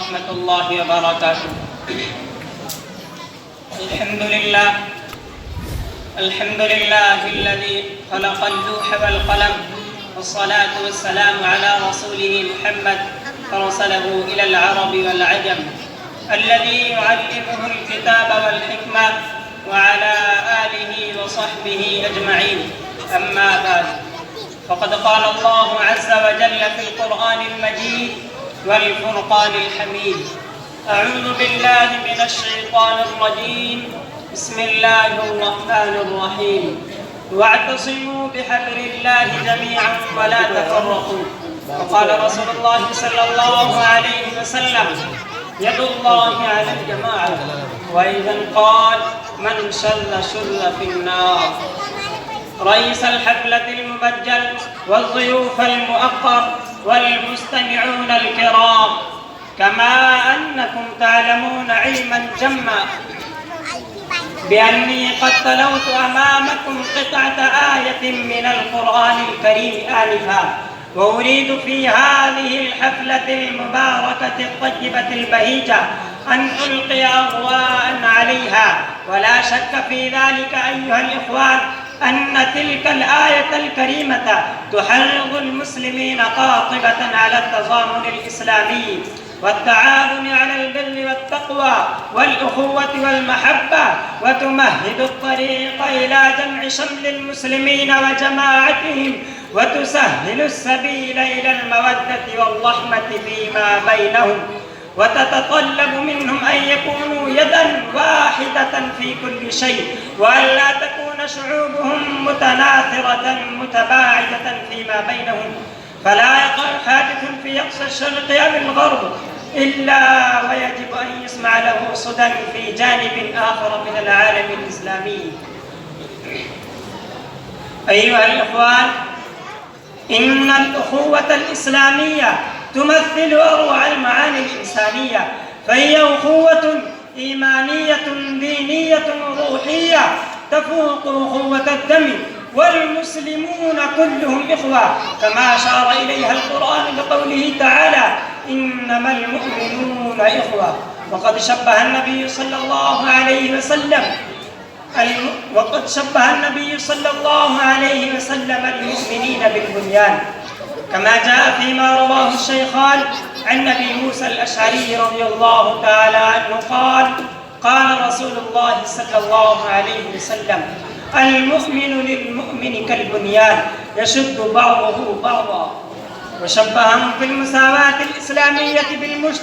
ورحمة الله وبركاته. الحمد لله الذي خلق اللوح والقلم، والصلاة والسلام على رسوله محمد أرسله إلى العرب والعجم، الذي يعلمه الكتاب والحكمة، وعلى آله وصحبه أجمعين. أما بعد، فقد قال الله عز وجل في القرآن المجيد والفرقان الحميد: أعوذ بالله من الشيطان الرجيم، بسم الله الرحمن الرحيم، واعتصموا بحبل الله جميعا ولا تفرقوا. وقال رسول الله صلى الله عليه وسلم: يد الله على الجماعة. وأيضا قال: من شل في النار. رئيس الحفلة المبجل والضيوف المؤقر والمستمعون الكرام، كما أنكم تعلمون علما جما بأني قد تلوت أمامكم قطعة آية من القرآن الكريم آنفا، وأريد في هذه الحفلة المباركة الطيبة البهيجة أن ألقي أضواء عليها. ولا شك في ذلك أيها الإخوان أن تلك الآية الكريمة تحرض المسلمين قاطبة على التضامن الإسلامي والتعاون على البر والتقوى والأخوة والمحبة، وتمهد الطريق إلى جمع شمل المسلمين وجماعتهم، وتسهل السبيل إلى المودة والرحمة فيما بينهم، وتتطلب منهم أن يكونوا يدا واحدة في كل شيء، وألا تكون شعوبهم متناثرة متباعدة فيما بينهم. فلا يقع حادث في أقصى الشرق أو الغرب إلا ويجب أن يسمع له صدى في جانب آخر من العالم الإسلامي. أيها الإخوان، إن الأخوة الإسلامية تمثل أروع المعاني الإنسانية، فهي أخوة إيمانية دينية روحية تفوق أخوة الدم، والمسلمون كلهم إخوة، كما أشار إليها القرآن بقوله تعالى: إنما المؤمنون إخوة. وقد شبه النبي صلى الله عليه وسلم المؤمنين بالبنيان، كما جاء فيما رواه الشيخان عن أبي موسى الأشعري رضي الله تعالى عنه قال: قال رسول الله صلى الله عليه وسلم: المؤمن للمؤمن كالبنيان يشد بعضه بعضا. وشبههم في المساواة الإسلامية بالمشت،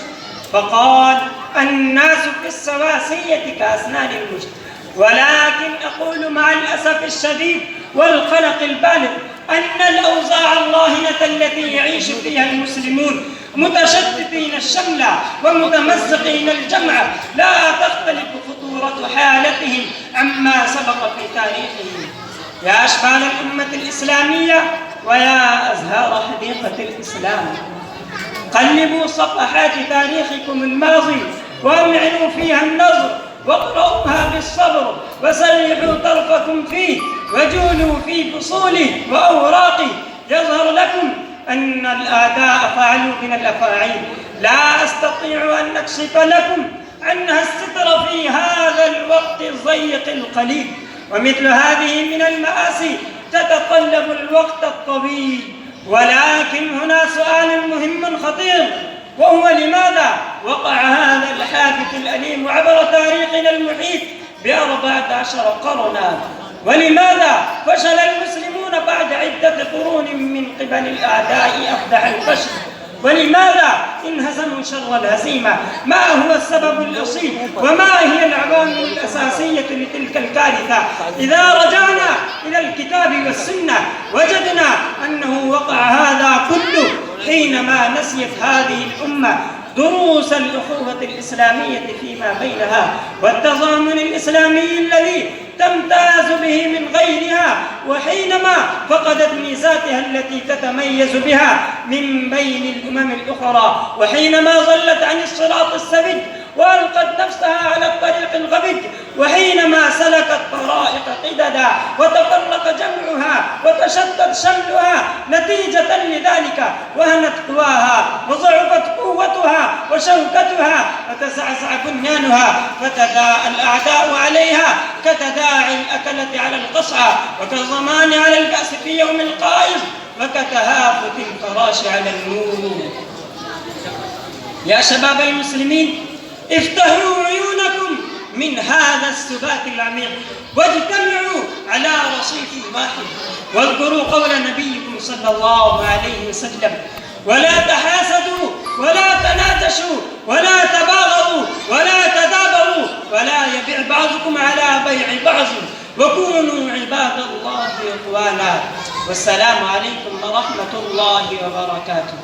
فقال: الناس في السواسية كأسنان المشت. ولكن أقول مع الأسف الشديد والقلق البالغ أن الأوضاع الراهنة التي يعيش فيها المسلمون متشتتين الشملة ومتمزقين الجمع لا تختلف خطورة حالتهم عما سبق في تاريخهم. يا أشبال الأمة الإسلامية ويا أزهار حديقة الإسلام، قلبوا صفحات تاريخكم الماضي وامعنوا فيها النظر، واقرؤوها بالصبر، وسرحوا طرفكم فيه، وجولوا في فصوله وأوراقه، يظهر لكم أن الآداء فعلوا من الأفاعيل لا أستطيع أن أكشف لكم عنها الستر في هذا الوقت الضيق القليل. ومثل هذه من المآسي تتطلب الوقت الطويل. ولكن هنا سؤال مهم خطير، وهو: لماذا وقع هذا الحادث الأليم عبر تاريخنا المحيط ب14 قرنا؟ ولماذا فشل المسلمون بعد عدة قرون من قبل الأعداء أفدح الفشل؟ ولماذا انهزموا شر الهزيمة؟ ما هو السبب الأصيل؟ وما هي العوامل الأساسية لتلك الكارثة؟ إذا رجعنا إلى الكتاب والسنة وجدنا أنه وقع هذا كله حينما نسيت هذه الأمة دروس الأخوة الإسلامية فيما بينها، والتضامن الإسلامي الذي تمتاز به من غيرها، وحينما فقدت ميزاتها التي تتميز بها من بين الأمم الأخرى، وحينما ظلت عن الصراط السوي وألقت نفسها على الطريق الغبي، وحينما سلكت طرائق قددا وتفرق جمعها وتشتت شملها نتيجة لذلك وهنت قواها وضعفت قوتها وشوكتها وتزعزع بنيانها، فتداعى الأعداء عليها كتداعي الأكلة على القصعة وكالضمان على الكأس في يوم القائز وكتهافت الفراش على النور. يا شباب المسلمين، افتحوا عيونكم من هذا السبات العميق واجتمعوا على رصيف واحد، واذكروا قول نبيكم صلى الله عليه وسلم: ولا تحاسدوا ولا تناجشوا ولا تباغضوا ولا تدابروا ولا يبيع بعضكم على بيع بعض وكونوا عباد الله إخوانا. والسلام عليكم ورحمة الله وبركاته.